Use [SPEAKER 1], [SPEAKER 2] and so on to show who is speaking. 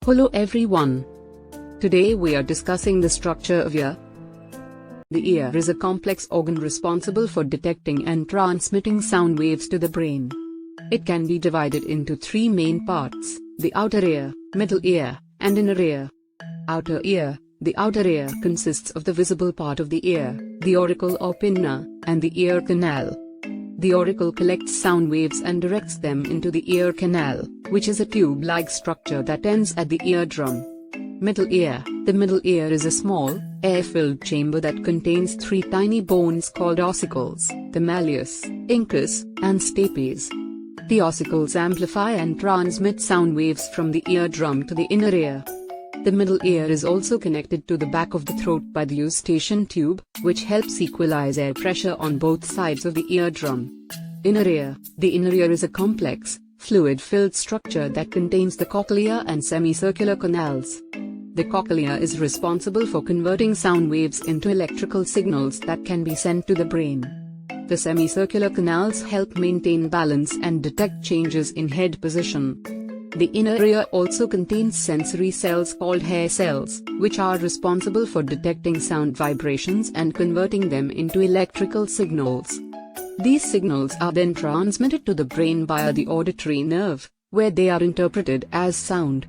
[SPEAKER 1] Hello everyone. Today we are discussing the structure of ear. The ear is a complex organ responsible for detecting and transmitting sound waves to the brain. It can be divided into three main parts: the outer ear, middle ear, and inner ear. Outer ear. The outer ear consists of the visible part of the ear, the auricle or pinna, and the ear canal. The auricle collects sound waves and directs them into the ear canal, which is a tube-like structure that ends at the eardrum. Middle ear. The middle ear is a small, air-filled chamber that contains three tiny bones called ossicles, the malleus, incus, and stapes. The ossicles amplify and transmit sound waves from the eardrum to the inner ear. The middle ear is also connected to the back of the throat by the eustachian tube, which helps equalize air pressure on both sides of the eardrum. Inner ear. The inner ear is a complex, fluid-filled structure that contains the cochlea and semicircular canals. The cochlea is responsible for converting sound waves into electrical signals that can be sent to the brain. The semicircular canals help maintain balance and detect changes in head position. The inner ear also contains sensory cells called hair cells, which are responsible for detecting sound vibrations and converting them into electrical signals. These signals are then transmitted to the brain via the auditory nerve, where they are interpreted as sound.